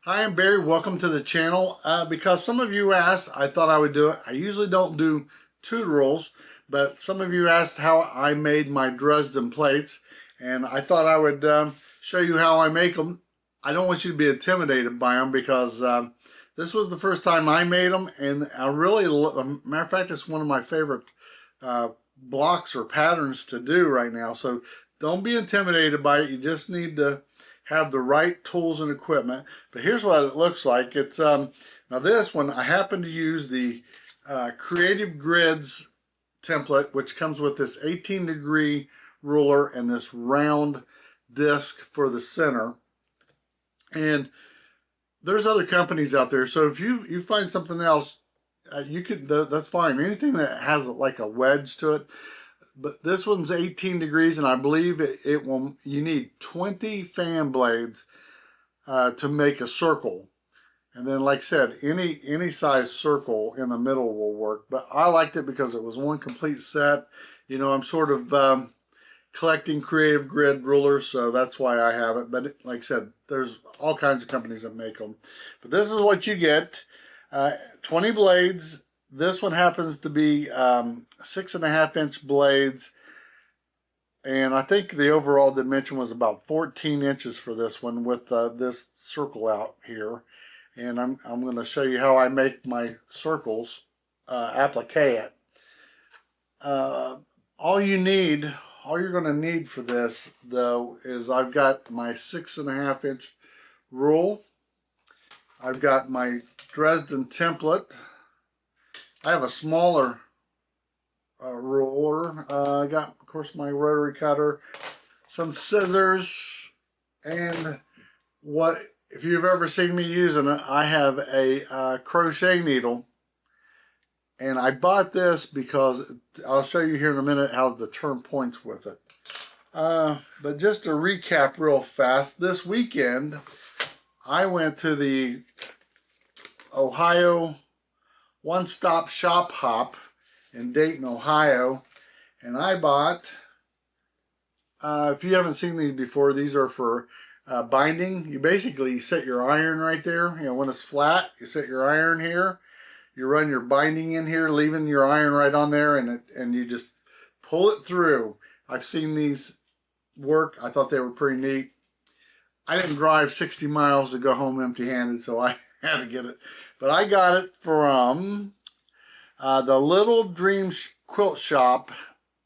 Hi, I'm Barry. Welcome to the channel. Because some of you asked, I thought I would do it. I usually don't do tutorials, but some of you asked how I made my Dresden plates, and I thought I would show you how I make them. I don't want you to be intimidated by them because this was the first time I made them, and I really, matter of fact, it's one of my favorite blocks or patterns to do right now. So don't be intimidated by it. You just need to have the right tools and equipment. But here's what it looks like. It's now this one I happen to use the Creative Grids template, which comes with this 18-degree ruler and this round disc for the center. And there's other companies out there, so if you find something else, you could that's fine. Anything that has like a wedge to it. But this one's 18 degrees, and I believe it will. You need 20 fan blades to make a circle, and then, like I said, any size circle in the middle will work. But I liked it because it was one complete set. You know, I'm sort of collecting Creative Grid rulers, so that's why I have it. But like I said, there's all kinds of companies that make them. But this is what you get: 20 blades. This one happens to be 6.5-inch blades, and I think the overall dimension was about 14 inches for this one with this circle out here. And I'm going to show you how I make my circles, applique it. All you're going to need for this though is I've got my 6.5-inch rule. I've got my Dresden template. I have a smaller ruler. I got, of course, my rotary cutter, some scissors, and if you've ever seen me using it, I have a crochet needle. And I bought this because I'll show you here in a minute how to turn points with it. But just to recap real fast, this weekend I went to the Ohio One-Stop Shop Hop in Dayton, Ohio, and I bought, if you haven't seen these before, these are for binding. You basically set your iron right there. You know, when it's flat, you set your iron here. You run your binding in here, leaving your iron right on there, and you just pull it through. I've seen these work. I thought they were pretty neat. I didn't drive 60 miles to go home empty-handed, so I had to get it. But I got it from the Little Dreams Quilt Shop.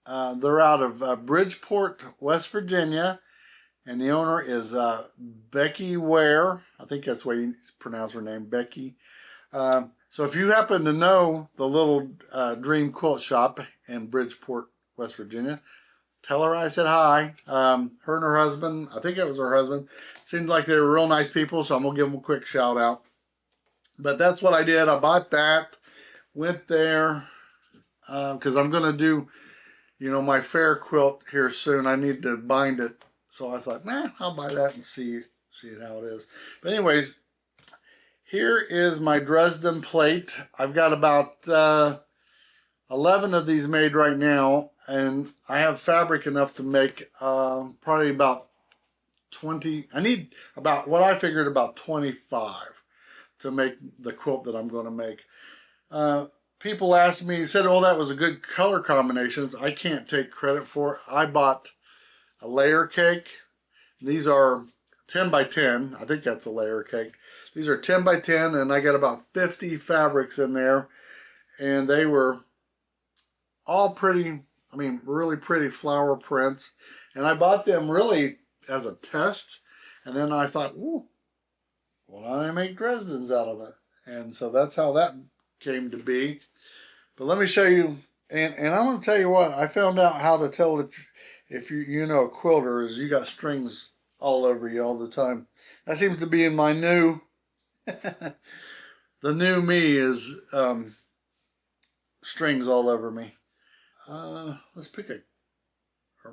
They're out of Bridgeport, West Virginia, and the owner is Becky Ware. I think that's the way you pronounce her name, Becky. So if you happen to know the Little Dream Quilt Shop in Bridgeport, West Virginia, tell her I said hi. Her and her husband, I think it was her husband, seemed like they were real nice people, so I'm going to give them a quick shout out. But that's what I did. I bought that, went there, because I'm going to do, you know, my fair quilt here soon. I need to bind it. So I thought, nah, I'll buy that and see how it is. But anyways, here is my Dresden plate. I've got about 11 of these made right now, and I have fabric enough to make probably about 20. I need about, what I figured, about 25 to make the quilt that I'm going to make. People asked me, said, oh, that was a good color combinations. I can't take credit for it. I bought a layer cake. These are 10 by 10. I think that's a layer cake. These are 10 by 10, and I got about 50 fabrics in there, and they were all pretty, I mean, really pretty flower prints. And I bought them really as a test, and then I thought, ooh, well, why don't I make Dresdens out of it? And so that's how that came to be. But let me show you, and I'm going to tell you what, I found out how to tell if you know a quilter is you got strings all over you all the time. That seems to be in my new, the new me is strings all over me. Let's pick a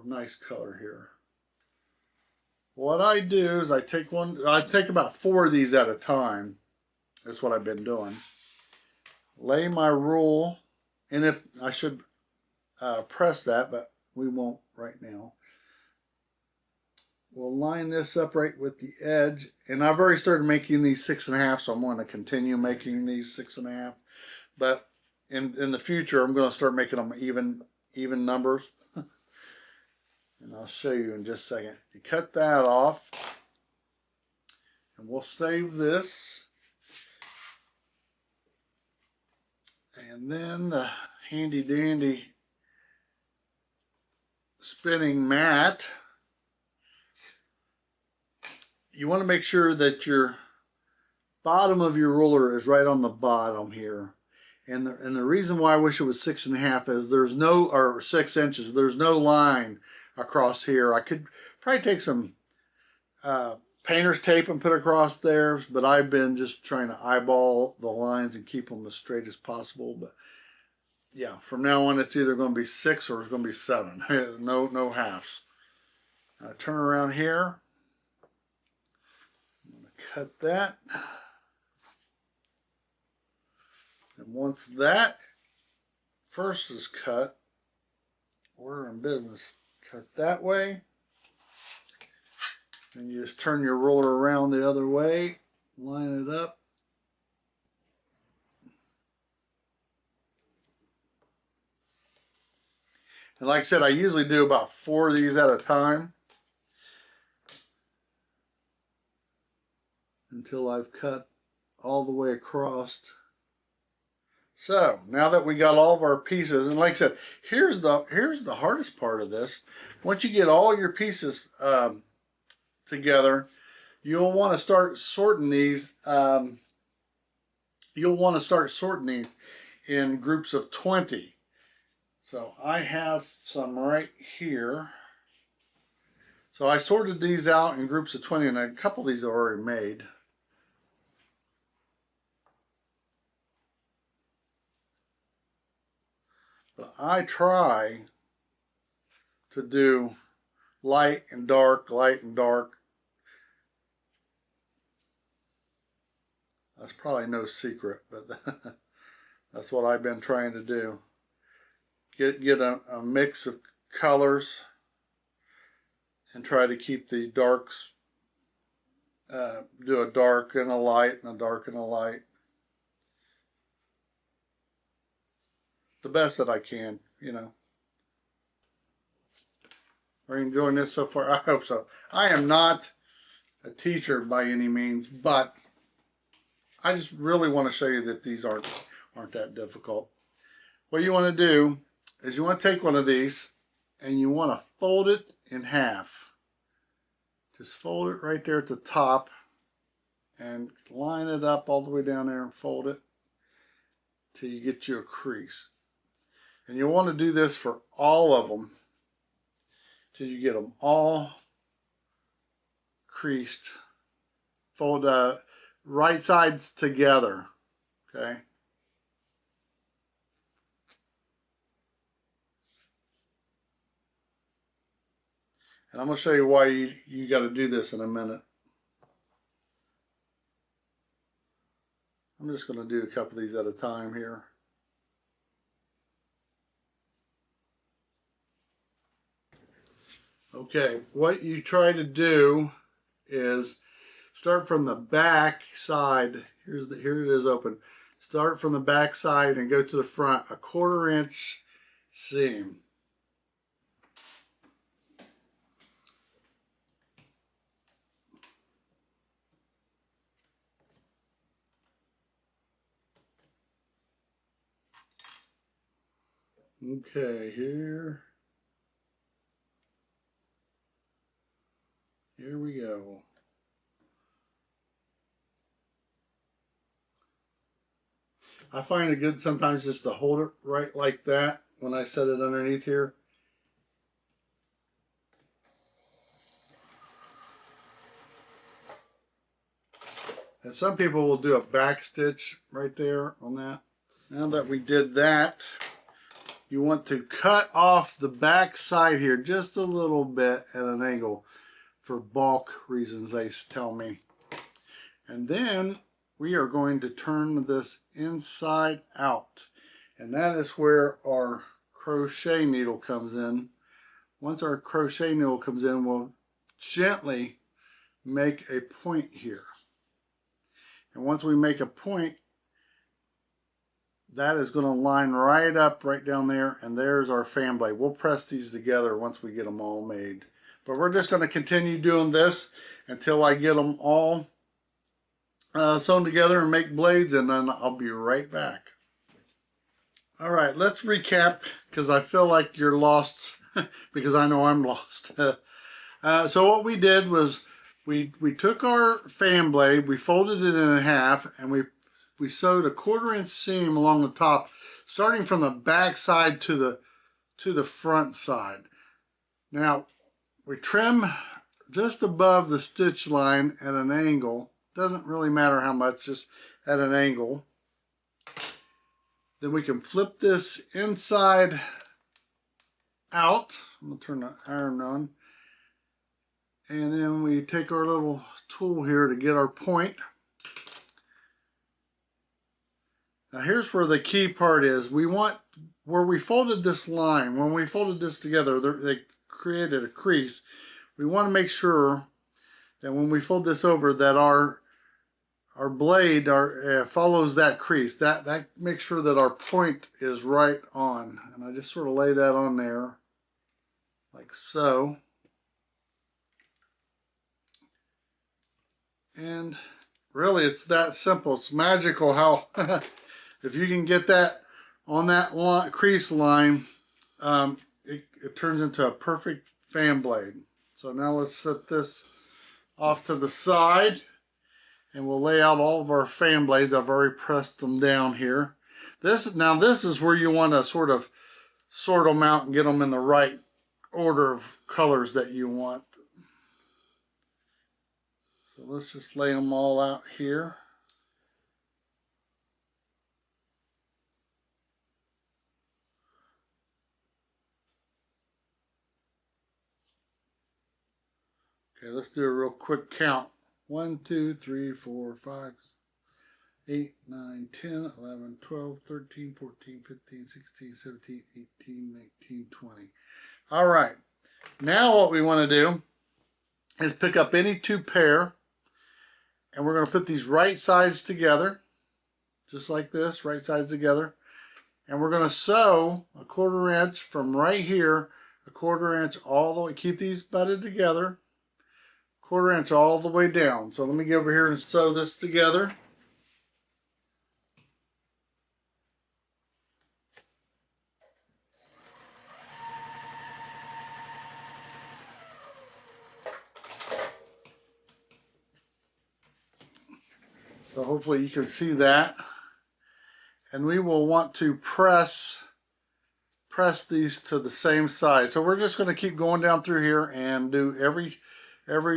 nice color here. What I do is I take about 4 of these at a time. That's what I've been doing. Lay my rule, and if I should press that, but we won't right now. we'll line this up right with the edge. And I've already started making these 6.5, so I'm going to continue making these 6.5. But in the future, I'm going to start making them even numbers. And I'll show you in just a second. You cut that off. And we'll save this. And then the handy dandy spinning mat. You want to make sure that your bottom of your ruler is right on the bottom here. And the reason why I wish it was 6.5 is there's no, or 6 inches, there's no line across here. I could probably take some painter's tape and put across there, but I've been just trying to eyeball the lines and keep them as straight as possible. But yeah, from now on it's either going to be 6 or it's going to be 7. No halves. Turn around here. I'm going to cut that. And once that first is cut, we're in business. Cut that way. And you just turn your roller around the other way, line it up. And like I said, I usually do about 4 of these at a time until I've cut all the way across. So now that we got all of our pieces, and like I said, here's the hardest part of this. Once you get all your pieces together, you'll want to start sorting these. You'll want to start sorting these in groups of 20. So I have some right here. So I sorted these out in groups of 20, and a couple of these are already made. But I try to do light and dark, light and dark. That's probably no secret, but that's what I've been trying to do. Get a mix of colors and try to keep the darks, do a dark and a light and a dark and a light. The best that I can, you know. Are you enjoying this so far? I hope so. I am not a teacher by any means, but I just really want to show you that these aren't that difficult. What you want to do is you want to take one of these and you want to fold it in half. Just fold it right there at the top and line it up all the way down there and fold it till you get you a crease. And you'll want to do this for all of them till you get them all creased. Fold right sides together, okay? And I'm going to show you why you got to do this in a minute. I'm just going to do a couple of these at a time here. Okay, what you try to do is start from the back side. Here it is open. Start from the back side and go to the front, a 1/4 inch seam. Okay, here we go. I find it good sometimes just to hold it right like that when I set it underneath here. And some people will do a back stitch right there on that. Now that we did that, you want to cut off the back side here just a little bit at an angle for bulk reasons, they tell me. And then we are going to turn this inside out. And that is where our crochet needle comes in. Once our crochet needle comes in, we'll gently make a point here. And once we make a point, that is going to line right up right down there, and there's our fan blade. We'll press these together once we get them all made. But we're just going to continue doing this until I get them all sewn together and make blades, and then I'll be right back. All right, let's recap, because I feel like you're lost because I know I'm lost. So what we did was we took our fan blade, we folded it in half, and we sewed a 1/4 inch seam along the top, starting from the back side to the front side. Now we trim just above the stitch line at an angle. Doesn't really matter how much, just at an angle. Then we can flip this inside out. I'm going to turn the iron on. And then we take our little tool here to get our point. Now here's where the key part is. We want, where we folded this line, when we folded this together, they created a crease. We want to make sure that when we fold this over that our blade follows that crease. That makes sure that our point is right on. And I just sort of lay that on there like so. And really it's that simple. It's magical how if you can get that on that crease line, it turns into a perfect fan blade. So now let's set this off to the side, and we'll lay out all of our fan blades. I've already pressed them down here. This is where you want to sort of sort them out and get them in the right order of colors that you want. So let's just lay them all out here. Okay, let's do a real quick count. 1, 2, 3, 4, 5, 8, 9, 10, 11, 12, 13, 14, 15, 16, 17, 18, 19, 20. All right. Now what we want to do is pick up any two pair, and we're going to put these right sides together, just like this, right sides together. And we're going to sew a 1/4 inch from right here, a 1/4 inch all the way, keep these butted together, 1/4 inch all the way down. So let me get over here and sew this together. So hopefully you can see that. And we will want to press these to the same side. So we're just going to keep going down through here and do every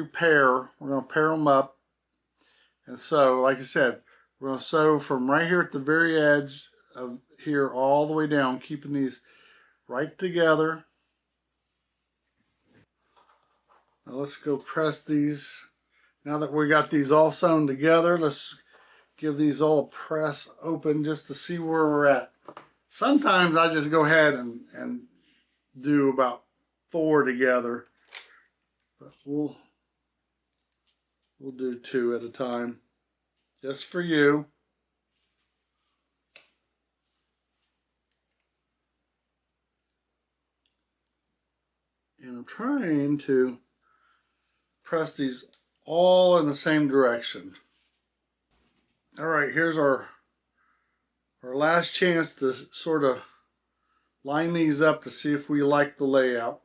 pair. We're going to pair them up. And so, like I said, we're going to sew from right here at the very edge of here all the way down, keeping these right together. Now let's go press these. Now that we got these all sewn together, let's give these all a press open just to see where we're at. Sometimes I just go ahead and do about 4 together, but we'll do 2 at a time, just for you. And I'm trying to press these all in the same direction. All right, here's our last chance to sort of line these up to see if we like the layout.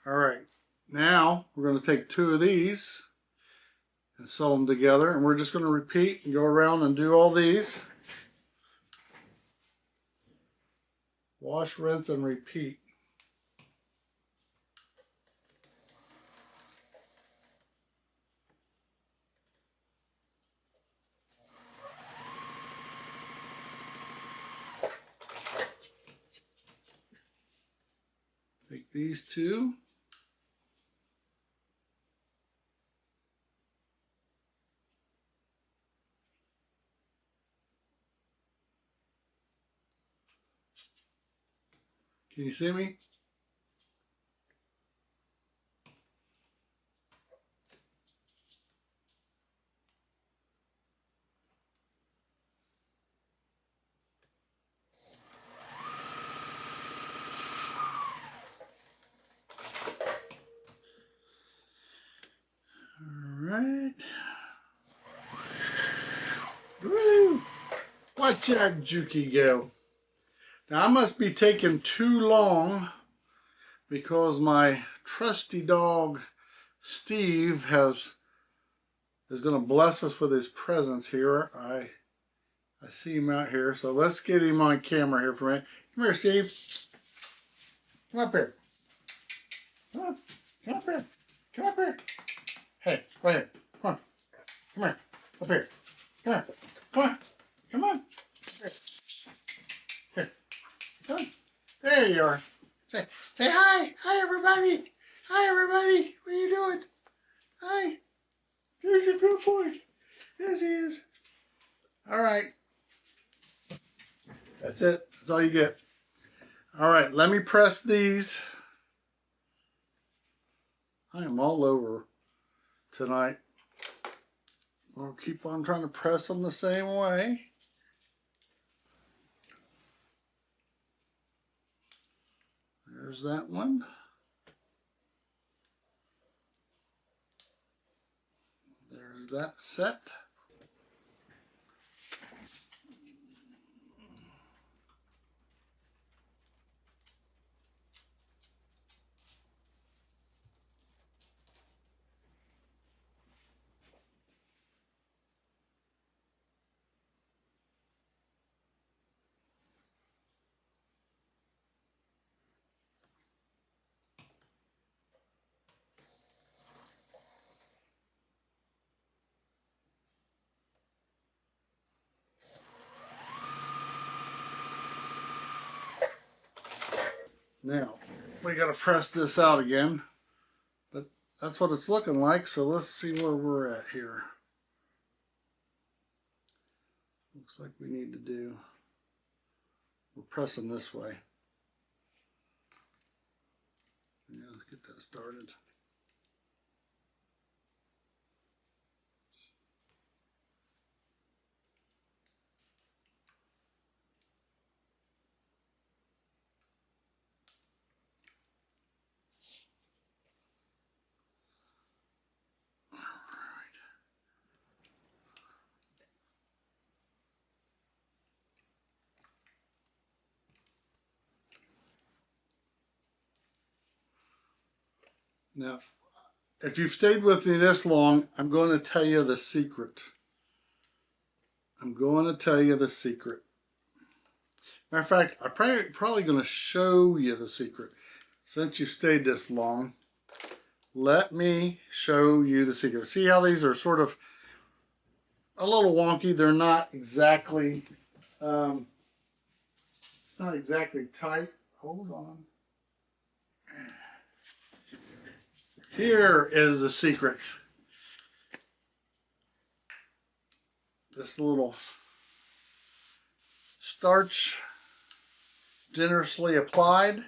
All right, now we're going to take 2 of these and sew them together, and we're just going to repeat and go around and do all these. Wash, rinse, and repeat. Take these 2. Can you see me? All right. Woo! Watch that Juki go. Now I must be taking too long because my trusty dog Steve is going to bless us with his presence here. I see him out here, so let's get him on camera here for a minute. Come here, Steve. Come up here. Come on. Come up here. Come up here. Hey, right here. Come on. Come here. Up here. Come here. Come on. Come on. Here. Here. Come on. There you are. Say hi. Hi, everybody. Hi, everybody. What are you doing? Hi. There's a good boy. Yes, he is. All right. That's it. That's all you get. All right. Let me press these. I am all over tonight. We'll keep on trying to press them the same way. There's that one. There's that set. Now, we got to press this out again, but that's what it's looking like, so let's see where we're at here. Looks like we need to do, we're pressing this way. Yeah, let's get that started. Now, if you've stayed with me this long, I'm going to tell you the secret. I'm going to tell you the secret. Matter of fact, I'm probably going to show you the secret. Since you stayed this long, let me show you the secret. See how these are sort of a little wonky. They're not exactly, it's not exactly tight. Hold on. Here is the secret. This little starch generously applied.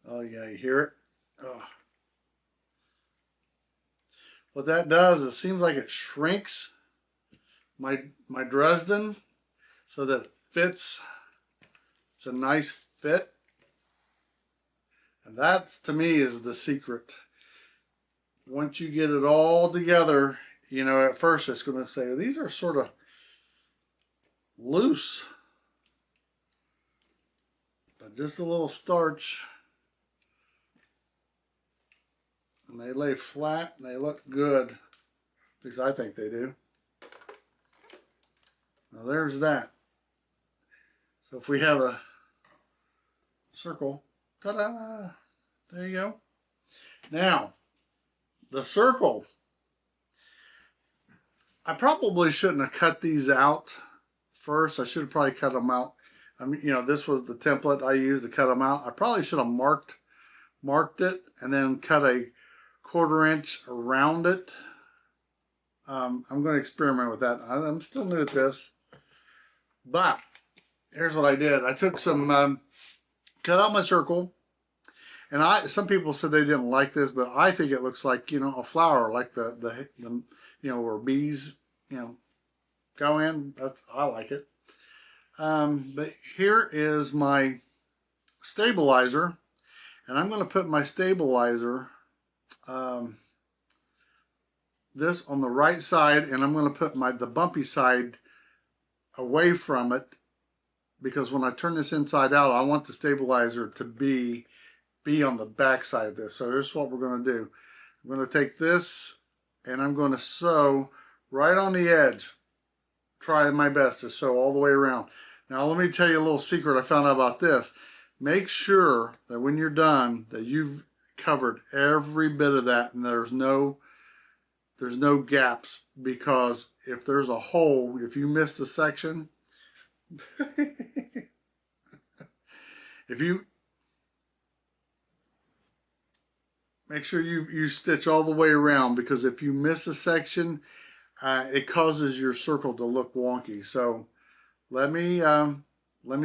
Oh yeah, you hear it? Oh. What that does, it seems like it shrinks my Dresden so that it fits. It's a nice fit. And that, to me, is the secret. Once you get it all together, you know, at first it's going to say, well, these are sort of loose. But just a little starch. And they lay flat and they look good. At least I think they do. Now there's that. So if we have a circle, ta-da! There you go. Now, the circle. I probably shouldn't have cut these out first. I should have probably cut them out. I mean, you know, this was the template I used to cut them out. I probably should have marked it and then cut a 1/4 inch around it. I'm going to experiment with that. I'm still new at this. But here's what I did. I took some, cut out my circle. And some people said they didn't like this, but I think it looks like, you know, a flower, like the you know, where bees, you know, go in. I like it. But here is my stabilizer, and I'm going to put my stabilizer, this on the right side, and I'm going to put the bumpy side away from it, because when I turn this inside out, I want the stabilizer to be on the back side of this. So here's what we're going to do. I'm going to take this and I'm going to sew right on the edge. Try my best to sew all the way around. Now let me tell you a little secret I found out about this. Make sure that when you're done that you've covered every bit of that and there's no gaps, because if there's a hole, if you miss the section, if you make sure you stitch all the way around, because if you miss a section, it causes your circle to look wonky. So let me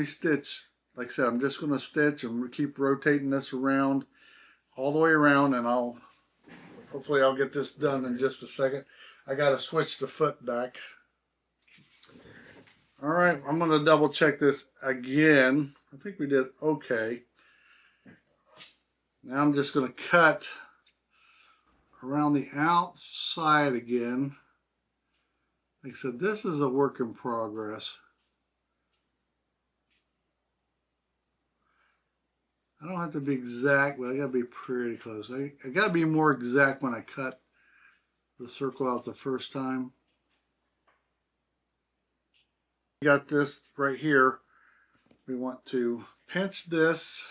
stitch. Like I said, I'm just going to stitch and keep rotating this around all the way around, and hopefully I'll get this done in just a second. I got to switch the foot back. All right, I'm going to double check this again. I think we did okay. Now I'm just going to cut around the outside again. Like I said, this is a work in progress. I don't have to be exact, but I got to be pretty close. I got to be more exact when I cut the circle out the first time. We got this right here. We want to pinch this.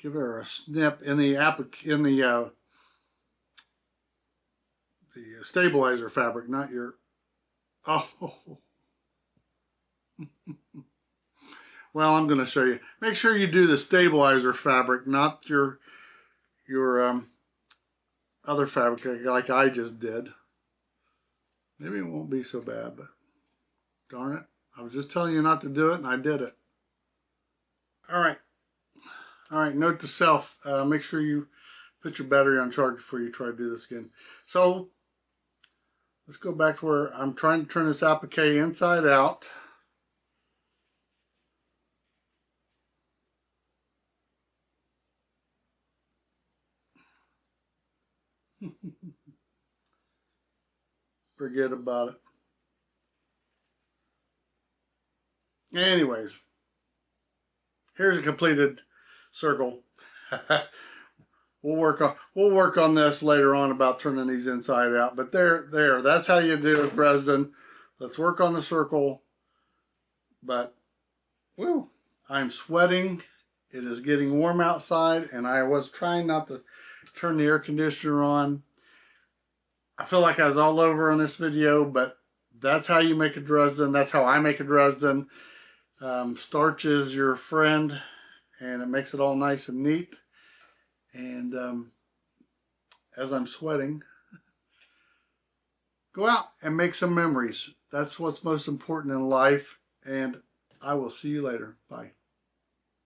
Give her a snip in the stabilizer fabric, not your. Oh, well, I'm going to show you. Make sure you do the stabilizer fabric, not your other fabric like I just did. Maybe it won't be so bad, but darn it, I was just telling you not to do it, and I did it. All right. All right, note to self, make sure you put your battery on charge before you try to do this again. So let's go back to where I'm trying to turn this applique inside out. Forget about it. Anyways, here's a completed circle. We'll work on this later on about turning these inside out. But there. That's how you do it, Dresden. Let's work on the circle. But whew, I'm sweating. It is getting warm outside, and I was trying not to turn the air conditioner on. I feel like I was all over on this video, but that's how you make a Dresden. That's how I make a Dresden. Starch is your friend, and it makes it all nice and neat. And as I'm sweating, go out and make some memories. That's what's most important in life, and I will see you later. Bye.